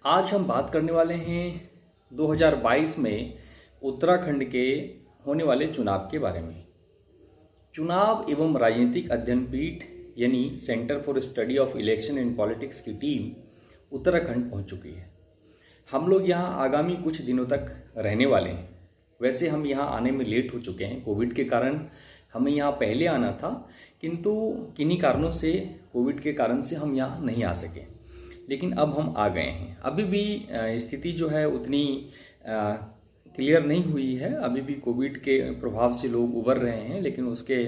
आज हम बात करने वाले हैं 2022 में उत्तराखंड के होने वाले चुनाव के बारे में। चुनाव एवं राजनीतिक अध्ययन पीठ यानी centre for study of election and politics की टीम उत्तराखंड पहुंच चुकी है। हम लोग यहां आगामी कुछ दिनों तक रहने वाले हैं। वैसे हम यहां आने में लेट हो चुके हैं, कोविड के कारण हमें यहाँ पहले आना था, किंतु किन्हीं कारणों से कोविड के कारण से हम यहाँ नहीं आ सके, लेकिन अब हम आ गए हैं। अभी भी स्थिति जो है उतनी क्लियर नहीं हुई है। अभी भी कोविड के प्रभाव से लोग उबर रहे हैं, लेकिन उसके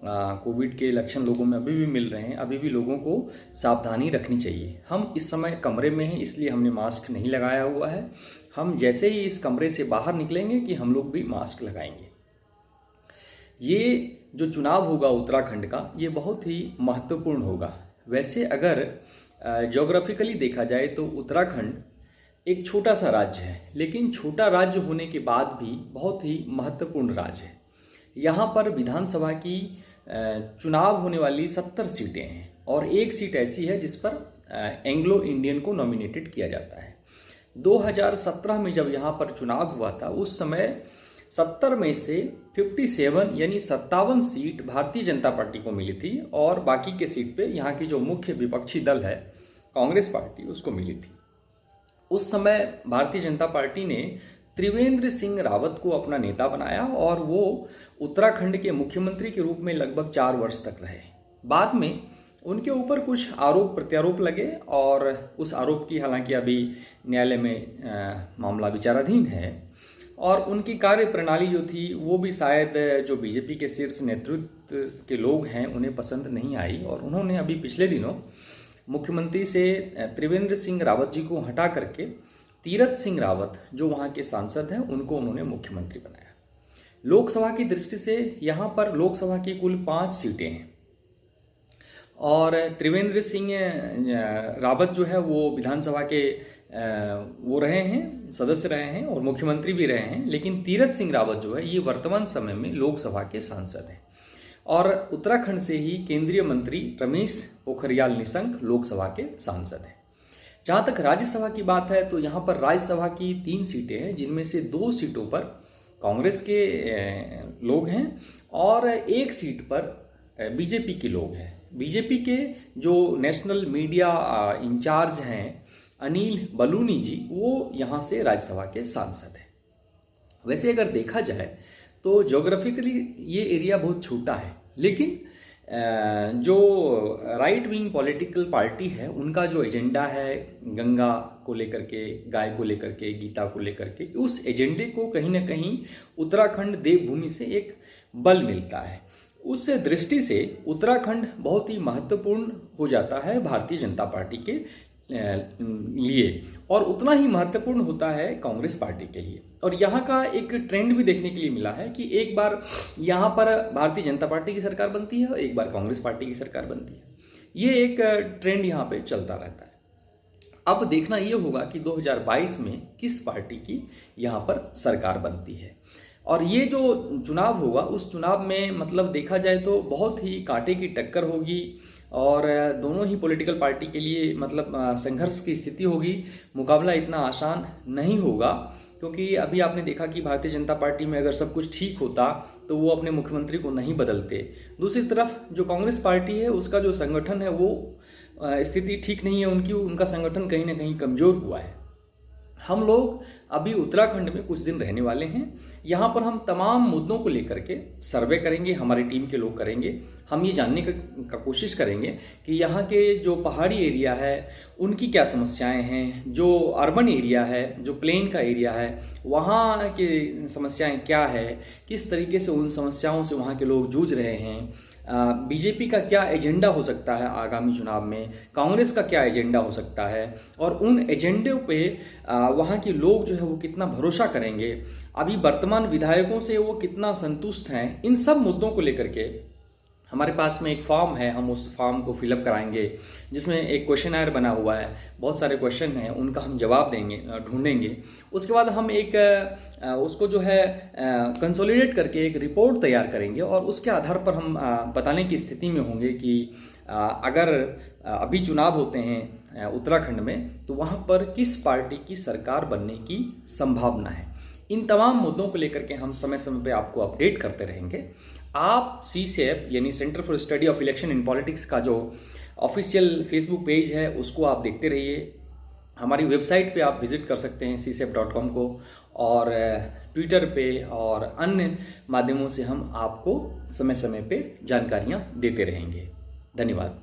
कोविड के लक्षण लोगों में अभी भी मिल रहे हैं। अभी भी लोगों को सावधानी रखनी चाहिए। हम इस समय कमरे में हैं, इसलिए हमने मास्क नहीं लगाया हुआ है। हम जैसे ही इस कमरे से बाहर निकलेंगे कि हम लोग भी मास्क लगाएंगे। ये जो चुनाव होगा उत्तराखंड का, ये बहुत ही महत्वपूर्ण होगा। वैसे अगर ज्योग्राफिकली देखा जाए तो उत्तराखंड एक छोटा सा राज्य है, लेकिन छोटा राज्य होने के बाद भी बहुत ही महत्वपूर्ण राज्य है। यहाँ पर विधानसभा की चुनाव होने वाली 70 सीटें हैं और एक सीट ऐसी है जिस पर एंग्लो इंडियन को नॉमिनेटेड किया जाता है। 2017 में जब यहाँ पर चुनाव हुआ था, उस समय 70 में से 57 यानी 57 सीट भारतीय जनता पार्टी को मिली थी और बाकी के सीट पे यहाँ की जो मुख्य विपक्षी दल है कांग्रेस पार्टी, उसको मिली थी। उस समय भारतीय जनता पार्टी ने त्रिवेंद्र सिंह रावत को अपना नेता बनाया और वो उत्तराखंड के मुख्यमंत्री के रूप में लगभग 4 वर्ष तक रहे। बाद में उनके ऊपर कुछ आरोप प्रत्यारोप लगे और उस आरोप की हालांकि अभी न्यायालय में मामला विचाराधीन है और उनकी कार्य प्रणाली जो थी वो भी शायद जो बीजेपी के शीर्ष नेतृत्व के लोग हैं उन्हें पसंद नहीं आई और उन्होंने अभी पिछले दिनों मुख्यमंत्री से त्रिवेंद्र सिंह रावत जी को हटा करके तीरथ सिंह रावत जो वहाँ के सांसद हैं उनको उन्होंने मुख्यमंत्री बनाया। लोकसभा की दृष्टि से यहाँ पर लोकसभा की कुल 5 सीटें हैं और त्रिवेंद्र सिंह रावत जो है वो विधानसभा के वो रहे हैं, सदस्य रहे हैं और मुख्यमंत्री भी रहे हैं, लेकिन तीरथ सिंह रावत जो है ये वर्तमान समय में लोकसभा के सांसद हैं और उत्तराखंड से ही केंद्रीय मंत्री रमेश पोखरियाल निशंक लोकसभा के सांसद हैं। जहाँ तक राज्यसभा की बात है तो यहाँ पर राज्यसभा की 3 सीटें हैं, जिनमें से 2 सीटों पर कांग्रेस के लोग हैं और 1 सीट पर बीजेपी के लोग हैं। बीजेपी के जो नेशनल मीडिया इंचार्ज हैं अनिल बलूनी जी, वो यहाँ से राज्यसभा के सांसद हैं। वैसे अगर देखा जाए तो ज्योग्राफिकली ये एरिया बहुत छोटा है, लेकिन जो राइट विंग पॉलिटिकल पार्टी है उनका जो एजेंडा है गंगा को लेकर के, गाय को लेकर के, गीता को लेकर के, उस एजेंडे को कहीं ना कहीं उत्तराखंड देवभूमि से एक बल मिलता है। उस दृष्टि से उत्तराखंड बहुत ही महत्वपूर्ण हो जाता है भारतीय जनता पार्टी के लिए और उतना ही महत्वपूर्ण होता है कांग्रेस पार्टी के लिए। और यहाँ का एक ट्रेंड भी देखने के लिए मिला है कि एक बार यहाँ पर भारतीय जनता पार्टी की सरकार बनती है और एक बार कांग्रेस पार्टी की सरकार बनती है। ये एक ट्रेंड यहाँ पे चलता रहता है। अब देखना ये होगा कि 2022 में किस पार्टी की यहाँ पर सरकार बनती है और ये जो चुनाव होगा उस चुनाव में मतलब देखा जाए तो बहुत ही कांटे की टक्कर होगी और दोनों ही पॉलिटिकल पार्टी के लिए मतलब संघर्ष की स्थिति होगी। मुकाबला इतना आसान नहीं होगा क्योंकि अभी आपने देखा कि भारतीय जनता पार्टी में अगर सब कुछ ठीक होता तो वो अपने मुख्यमंत्री को नहीं बदलते। दूसरी तरफ जो कांग्रेस पार्टी है उसका जो संगठन है वो स्थिति ठीक नहीं है उनका संगठन कहीं ना कहीं कमज़ोर हुआ है। हम लोग अभी उत्तराखंड में कुछ दिन रहने वाले हैं। यहाँ पर हम तमाम मुद्दों को लेकर के सर्वे करेंगे, हमारी टीम के लोग करेंगे। हम ये जानने का कोशिश करेंगे कि यहाँ के जो पहाड़ी एरिया है उनकी क्या समस्याएं हैं, जो अर्बन एरिया है, जो प्लेन का एरिया है, वहाँ की समस्याएं क्या है, किस तरीके से उन समस्याओं से वहाँ के लोग जूझ रहे हैं, बीजेपी का क्या एजेंडा हो सकता है आगामी चुनाव में, कांग्रेस का क्या एजेंडा हो सकता है और उन एजेंडे पे वहाँ के लोग जो है वो कितना भरोसा करेंगे, अभी वर्तमान विधायकों से वो कितना संतुष्ट हैं। इन सब मुद्दों को लेकर के हमारे पास में एक फॉर्म है, हम उस फॉर्म को फिलअप कराएंगे जिसमें एक क्वेश्चनर बना हुआ है, बहुत सारे क्वेश्चन हैं, उनका हम जवाब देंगे, ढूंढेंगे। उसके बाद हम एक उसको जो है कंसोलिडेट करके एक रिपोर्ट तैयार करेंगे और उसके आधार पर हम बताने की स्थिति में होंगे कि अगर अभी चुनाव होते हैं उत्तराखंड में, तो वहाँ पर किस पार्टी की सरकार बनने की संभावना है। इन तमाम मुद्दों को लेकर के हम समय समय पे आपको अपडेट करते रहेंगे। आप CSAP यानी centre for study of election in politics का जो ऑफिशियल फेसबुक पेज है उसको आप देखते रहिए। हमारी वेबसाइट पे आप विज़िट कर सकते हैं csap.com को, और ट्विटर पे और अन्य माध्यमों से हम आपको समय समय पे जानकारियाँ देते रहेंगे। धन्यवाद।